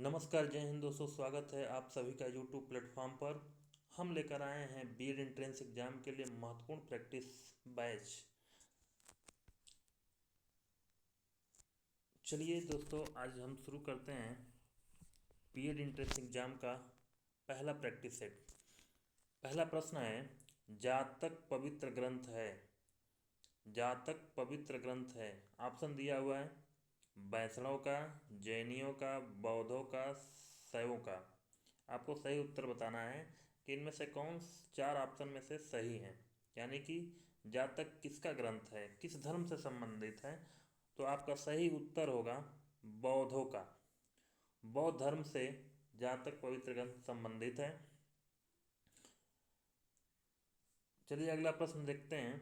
नमस्कार, जय हिंद दोस्तों। स्वागत है आप सभी का यूट्यूब प्लेटफॉर्म पर। हम लेकर आए हैं बीएड एंट्रेंस एग्जाम के लिए महत्वपूर्ण प्रैक्टिस बैच। चलिए दोस्तों, आज हम शुरू करते हैं बीएड एंट्रेंस एग्जाम का पहला प्रैक्टिस सेट। पहला प्रश्न है, जातक पवित्र ग्रंथ है। जातक पवित्र ग्रंथ है। ऑप्शन दिया हुआ है वैष्णव का, जैनियों का, बौद्धों का, शैवों का। आपको सही उत्तर बताना है कि इनमें से कौन चार ऑप्शन में से सही है, यानी कि जातक किसका ग्रंथ है, किस धर्म से संबंधित है। तो आपका सही उत्तर होगा बौद्धों का। बौद्ध धर्म से जातक पवित्र ग्रंथ संबंधित है। चलिए अगला प्रश्न देखते हैं।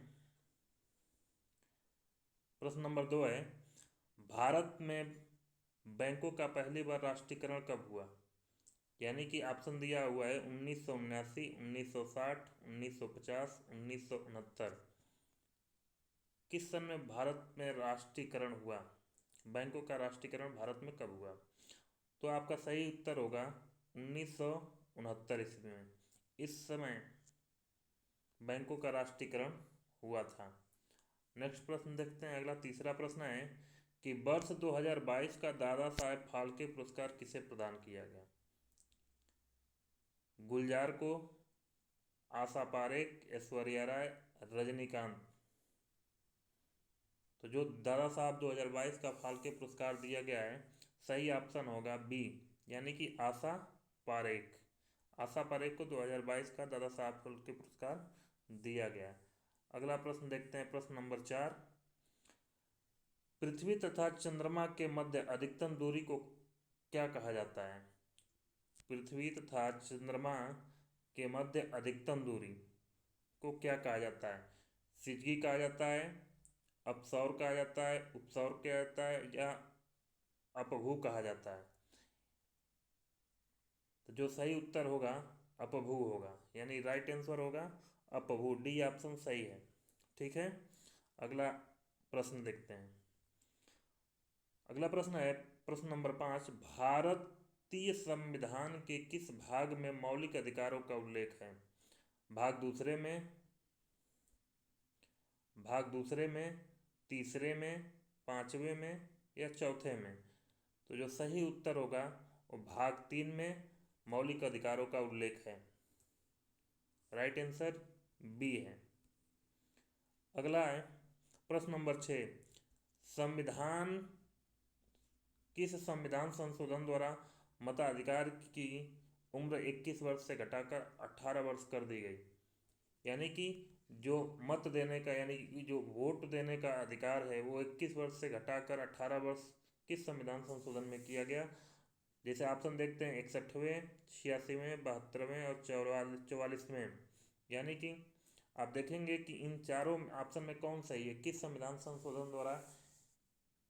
प्रश्न नंबर 2 है, भारत में बैंकों का पहली बार राष्ट्रीयकरण कब हुआ। यानी कि ऑप्शन दिया हुआ है 1979, 1960, 1950, 1969। किस सन में भारत में राष्ट्रीयकरण हुआ, बैंकों का राष्ट्रीयकरण भारत में कब हुआ। तो आपका सही उत्तर होगा 1969 ईस्वी में। इस समय बैंकों का राष्ट्रीयकरण हुआ था। नेक्स्ट प्रश्न देखते हैं। अगला तीसरा प्रश्न है कि वर्ष 2022 का दादा साहेब फाल्के पुरस्कार किसे प्रदान किया गया। गुलजार को, आशा पारेख, ऐश्वर्या राय, रजनीकांत। तो जो दादा साहब 2022 का फाल्के पुरस्कार दिया गया है, सही ऑप्शन होगा बी, यानी कि आशा पारेख। आशा पारेख को 2022 का दादा साहब फाल्के पुरस्कार दिया गया। अगला प्रश्न देखते हैं। प्रश्न नंबर 4, पृथ्वी तथा चंद्रमा के मध्य अधिकतम दूरी को क्या कहा जाता है। पृथ्वी तथा चंद्रमा के मध्य अधिकतम दूरी को क्या कहा जाता है। सिजगी कहा जाता है, अपसौर कहा जाता है, उपसौर कहा जाता है, या अपभू कहा जाता है। तो जो सही उत्तर होगा अपभू होगा, यानी राइट आंसर होगा अपभू। डी ऑप्शन सही है। ठीक है, अगला प्रश्न देखते हैं। अगला प्रश्न है प्रश्न नंबर 5, भारतीय संविधान के किस भाग में मौलिक अधिकारों का उल्लेख है। भाग दूसरे में, तीसरे में, पांचवें में, या चौथे में। तो जो सही उत्तर होगा वो भाग 3 में मौलिक अधिकारों का उल्लेख है। राइट आंसर बी है। अगला है प्रश्न नंबर 6, संविधान किस संविधान संशोधन द्वारा मताधिकार की उम्र 21 वर्ष से घटाकर 18 वर्ष कर दी गई। यानी कि जो मत देने का, यानी कि जो वोट देने का अधिकार है, वो 21 वर्ष से घटाकर 18 वर्ष किस संविधान संशोधन में किया गया। जैसे ऑप्शन देखते हैं 61वें, 86वें, 72वें और 44वें। यानी कि आप देखेंगे कि इन चारों ऑप्शन में कौन सही है, किस संविधान संशोधन द्वारा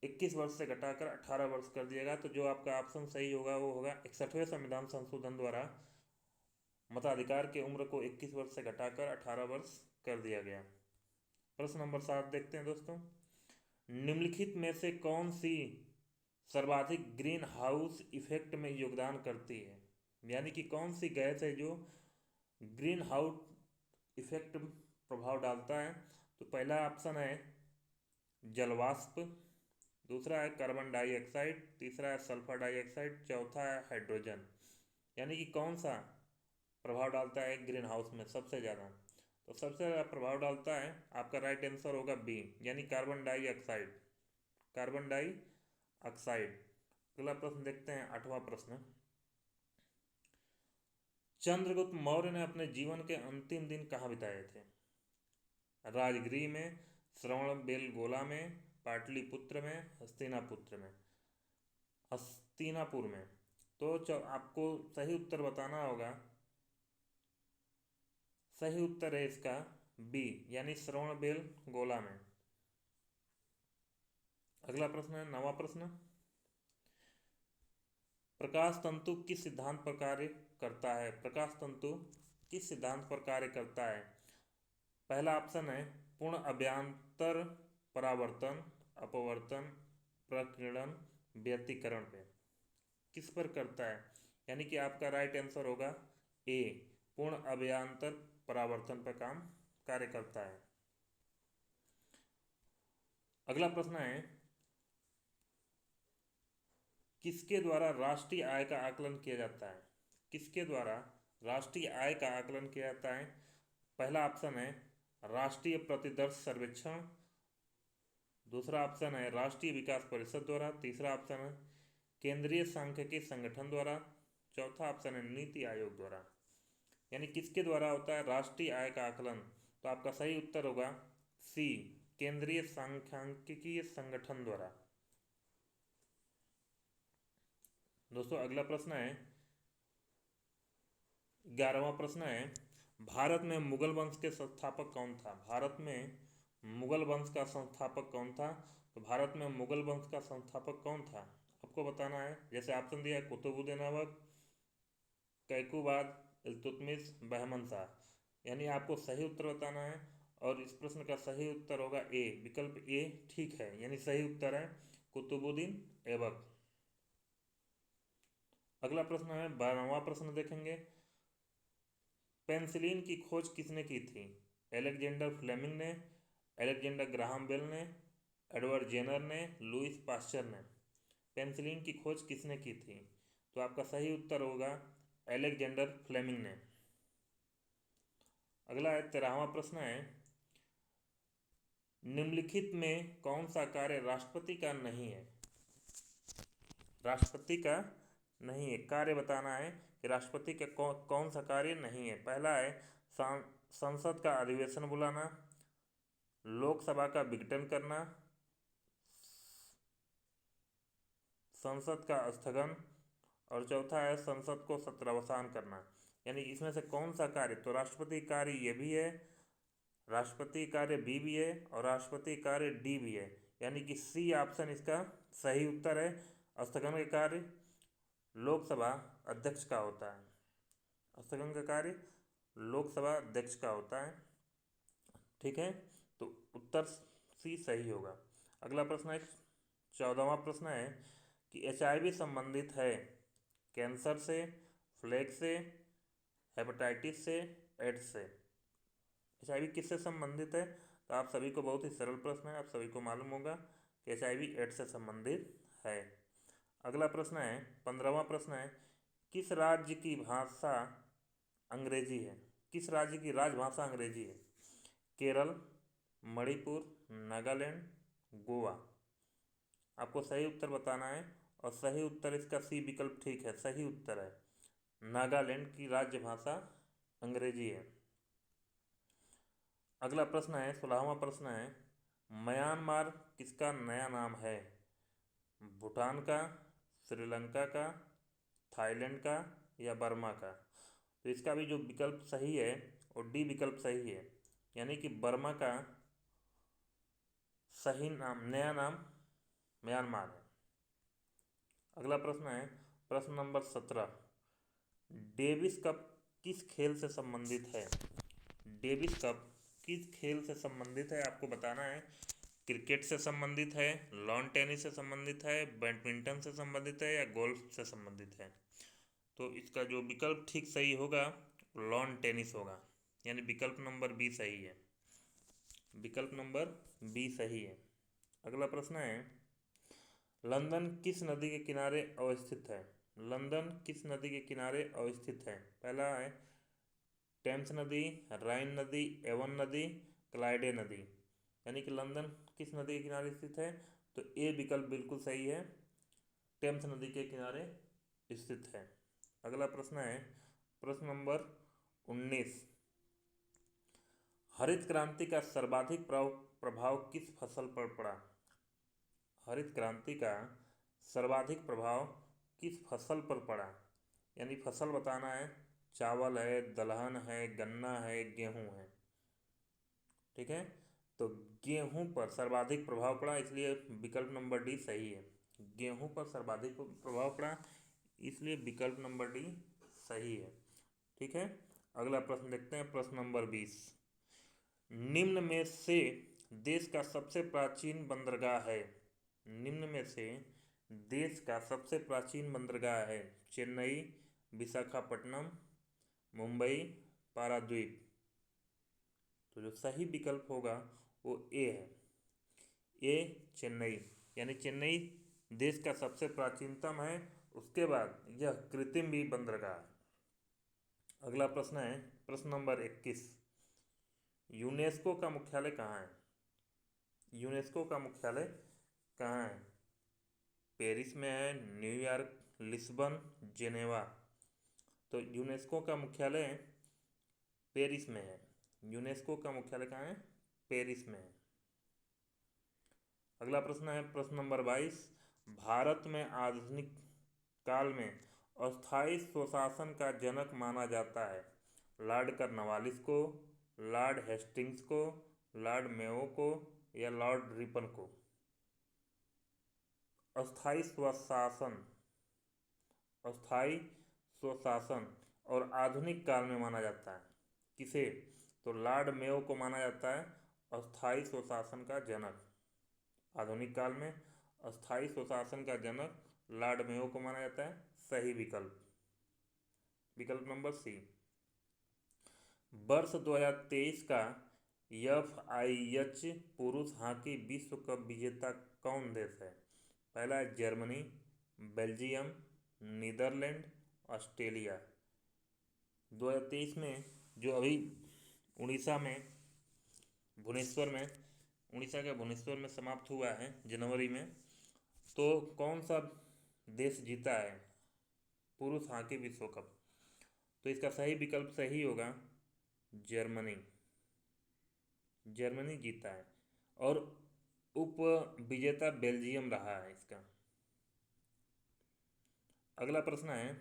21 वर्ष से घटाकर 18 वर्ष कर दिया गया। तो जो आपका ऑप्शन सही होगा वो होगा 61वें संविधान संशोधन द्वारा मताधिकार की उम्र को 21 वर्ष से घटाकर 18 वर्ष कर दिया गया। प्रश्न नंबर 7 देखते हैं दोस्तों। निम्नलिखित में से कौन सी सर्वाधिक ग्रीन हाउस इफेक्ट में योगदान करती है। यानी कि कौन सी गैस है जो ग्रीन हाउस इफेक्ट प्रभाव डालता है। तो पहला ऑप्शन है जलवाष्प, दूसरा है कार्बन डाइऑक्साइड, तीसरा है सल्फर डाइऑक्साइड, चौथा है हाइड्रोजन। यानी कि कौन सा प्रभाव डालता है ग्रीन हाउस में सबसे ज़्यादा। तो सबसे ज़्यादा प्रभाव डालता है, आपका राइट आंसर होगा बी, यानी कार्बन डाइऑक्साइड। Carbon dioxide. अगला प्रश्न देखते हैं, 8वां प्रश्न। चंद्रगुप्त मौर्य ने अपने जीवन के अंतिम दिन कहाँ बिताए थे। राजगृह में, श्रवणबेलगोला में, पाटलिपुत्र में, हस्तिनापुर में। तो आपको सही उत्तर बताना होगा। सही उत्तर है इसका बी, यानी श्रवणबेलगोला में। अगला प्रश्न है 9वां प्रश्न। प्रकाश तंतु किस सिद्धांत पर कार्य करता है। प्रकाश तंतु किस सिद्धांत पर कार्य करता है। पहला ऑप्शन है पूर्ण अभ्यांतर परावर्तन, अपवर्तन, प्रकीर्णन, व्यतिकरण पे। किस पर करता है, यानी कि आपका राइट आंसर होगा ए, पूर्ण अभ्यांतर परावर्तन पर कार्य करता है। अगला प्रश्न है, किसके द्वारा राष्ट्रीय आय का आकलन किया जाता है? किसके द्वारा राष्ट्रीय आय का आकलन किया जाता है? पहला ऑप्शन है राष्ट्रीय प्रतिदर्श सर्वेक्षण, दूसरा ऑप्शन है राष्ट्रीय विकास परिषद द्वारा, तीसरा ऑप्शन है केंद्रीय सांख्यिकी संगठन द्वारा, चौथा ऑप्शन है नीति आयोग द्वारा। यानी किसके द्वारा होता है राष्ट्रीय आय का आकलन? तो आपका सही उत्तर होगा सी, केंद्रीय सांख्यिकी संगठन द्वारा। दोस्तों अगला प्रश्न है 11वां प्रश्न है, भारत में मुगल वंश के संस्थापक कौन था? भारत में मुगल वंश का संस्थापक कौन था? तो भारत में मुगल वंश का संस्थापक कौन था आपको बताना है। जैसे ऑप्शन दिया है कुतुबुद्दीन ऐबक, कैकुबाद, इल्तुतमिश, बहमन शाह। यानी आपको सही उत्तर बताना है और इस प्रश्न का सही उत्तर होगा ए, विकल्प ए ठीक है, यानी सही उत्तर है कुतुबुद्दीन ऐबक। अगला प्रश्न है 12वां प्रश्न देखेंगे, पेनिसिलिन की खोज किसने की थी? अलेक्जेंडर फ्लेमिंग ने, अलेक्जेंडर ग्राहम बेल ने, एडवर्ड जेनर ने, लुइस पास्चर ने। पेनिसिलिन की खोज किसने की थी? तो आपका सही उत्तर होगा अलेक्जेंडर फ्लेमिंग ने। अगला है 13वां प्रश्न है, निम्नलिखित में कौन सा कार्य राष्ट्रपति का नहीं है? राष्ट्रपति का नहीं है, कार्य बताना है कि राष्ट्रपति का कौन सा कार्य नहीं है। पहला है संसद का अधिवेशन बुलाना, लोकसभा का विघटन करना, संसद का स्थगन, और चौथा है संसद को सत्रावसान करना। यानी इसमें से कौन सा कार्य? तो राष्ट्रपति कार्य ये भी है, राष्ट्रपति कार्य बी भी है और राष्ट्रपति कार्य डी भी है। यानी कि सी ऑप्शन इसका सही उत्तर है। स्थगन का कार्य लोकसभा अध्यक्ष का होता है, स्थगन का कार्य लोकसभा अध्यक्ष का होता है। ठीक है, तो उत्तर सी सही होगा। अगला प्रश्न है 14वां प्रश्न है कि HIV संबंधित है कैंसर से, प्लेग से, हेपेटाइटिस से, एड्स से। HIV किससे संबंधित है? तो आप सभी को बहुत ही सरल प्रश्न है, आप सभी को मालूम होगा कि HIV एड्स से संबंधित है। अगला प्रश्न है 15वां प्रश्न है, किस राज्य की भाषा अंग्रेजी है? किस राज्य की राजभाषा अंग्रेजी है? केरल, मणिपुर, नागालैंड, गोवा। आपको सही उत्तर बताना है और सही उत्तर इसका सी विकल्प ठीक है, सही उत्तर है नागालैंड की राज्य भाषा अंग्रेजी है। अगला प्रश्न है 16वां प्रश्न है, म्यांमार किसका नया नाम है? भूटान का, श्रीलंका का, थाईलैंड का या बर्मा का? तो इसका भी जो विकल्प सही है और डी विकल्प सही है, यानी कि बर्मा का सही नाम, नया नाम म्यांमार है। अगला प्रश्न है प्रश्न नंबर 17, डेविस कप किस खेल से संबंधित है? डेविस कप किस खेल से संबंधित है आपको बताना है। क्रिकेट से संबंधित है, लॉन टेनिस से संबंधित है, बैडमिंटन से संबंधित है या गोल्फ से संबंधित है? तो इसका जो विकल्प ठीक सही होगा लॉन टेनिस होगा, यानी विकल्प नंबर बी सही है, विकल्प नंबर बी सही है। अगला प्रश्न है, लंदन किस नदी के किनारे अवस्थित है? लंदन किस नदी के किनारे अवस्थित है? पहला है टेम्स नदी, राइन नदी, एवन नदी, क्लाइडे नदी। यानी कि लंदन किस नदी के किनारे स्थित है? तो ए विकल्प बिल्कुल सही है, टेम्स नदी के किनारे स्थित है। अगला प्रश्न है प्रश्न नंबर 19, हरित क्रांति का सर्वाधिक प्रभाव किस फसल पर पड़ा? हरित क्रांति का सर्वाधिक प्रभाव किस फसल पर पड़ा? यानी फसल बताना है, चावल है, दलहन है, गन्ना है, गेहूं है। ठीक है, तो गेहूं पर सर्वाधिक प्रभाव पड़ा, इसलिए विकल्प नंबर डी सही है। गेहूं पर सर्वाधिक प्रभाव पड़ा, इसलिए विकल्प नंबर डी सही है। ठीक है, अगला प्रश्न देखते हैं प्रश्न नंबर 20, निम्न में से देश का सबसे प्राचीन बंदरगाह है? निम्न में से देश का सबसे प्राचीन बंदरगाह है? चेन्नई, विशाखापट्टनम, मुंबई, पारादीप। तो जो सही विकल्प होगा वो ए है, ए चेन्नई। यानी चेन्नई देश का सबसे प्राचीनतम है, उसके बाद यह कृत्रिम भी बंदरगाह है। अगला प्रश्न है प्रश्न नंबर 21। यूनेस्को का मुख्यालय कहाँ है? यूनेस्को का मुख्यालय कहाँ है? पेरिस में है, न्यूयॉर्क, लिस्बन, जेनेवा। तो यूनेस्को का मुख्यालय पेरिस में है। यूनेस्को का मुख्यालय कहाँ है? पेरिस में है। अगला प्रश्न है प्रश्न नंबर 22। भारत में आधुनिक काल में अस्थायी स्वशासन का जनक माना जाता है? लॉर्ड कॉर्नवालिस को, लॉर्ड हेस्टिंग्स को, लॉर्ड मेयो को या लॉर्ड रिपन को? अस्थायी स्वशासन, अस्थायी स्वशासन और आधुनिक काल में माना जाता है किसे? तो लॉर्ड मेयो को माना जाता है अस्थायी स्वशासन का जनक। आधुनिक काल में अस्थायी स्वशासन का जनक लॉर्ड मेयो को माना जाता है। सही विकल्प, विकल्प नंबर सी। वर्ष 2023 का FIH पुरुष हॉकी विश्व कप विजेता कौन देश है? पहला है जर्मनी, बेल्जियम, नीदरलैंड, ऑस्ट्रेलिया। 2023 में जो अभी उड़ीसा में भुवनेश्वर में उड़ीसा के भुवनेश्वर में समाप्त हुआ है जनवरी में, तो कौन सा देश जीता है पुरुष हॉकी विश्व कप? तो इसका सही विकल्प सही होगा जर्मनी। जर्मनी जीता है और उप विजेता बेल्जियम रहा है इसका। अगला प्रश्न है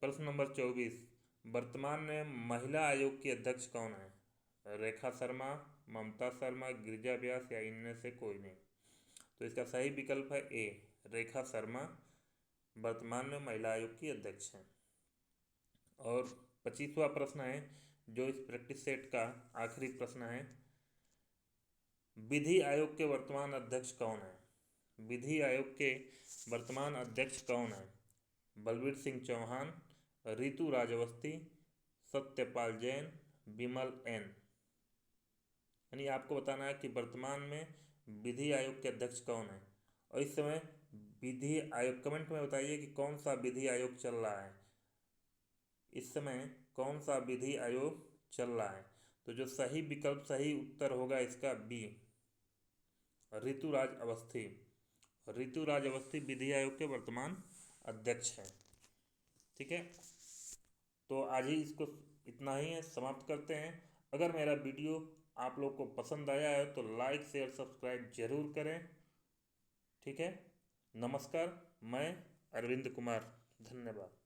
प्रश्न नंबर 24। वर्तमान में महिला आयोग की अध्यक्ष कौन है? रेखा शर्मा, ममता शर्मा, गिरिजा व्यास या इनमें से कोई नहीं? तो इसका सही विकल्प है ए, रेखा शर्मा वर्तमान में महिला आयोग की अध्यक्ष हैं। और 25वां प्रश्न है जो इस प्रैक्टिस सेट का आखिरी प्रश्न है। विधि आयोग के वर्तमान अध्यक्ष कौन है? विधि आयोग के वर्तमान अध्यक्ष कौन है? बलबीर सिंह चौहान, रितु राज अवस्थी, सत्यपाल जैन, विमल एन। यानी आपको बताना है कि वर्तमान में विधि आयोग के अध्यक्ष कौन है। और इस समय विधि आयोग, कमेंट में बताइए कि कौन सा विधि आयोग चल रहा है इस समय, कौन सा विधि आयोग चल रहा है? तो जो सही विकल्प, सही उत्तर होगा इसका बी, ऋतुराज अवस्थी। ऋतुराज अवस्थी विधि आयोग के वर्तमान अध्यक्ष हैं। ठीक है, तो आज ही इसको इतना ही है, समाप्त करते हैं। अगर मेरा वीडियो आप लोग को पसंद आया है तो लाइक शेयर सब्सक्राइब जरूर करें। ठीक है, नमस्कार, मैं अरविंद कुमार, धन्यवाद।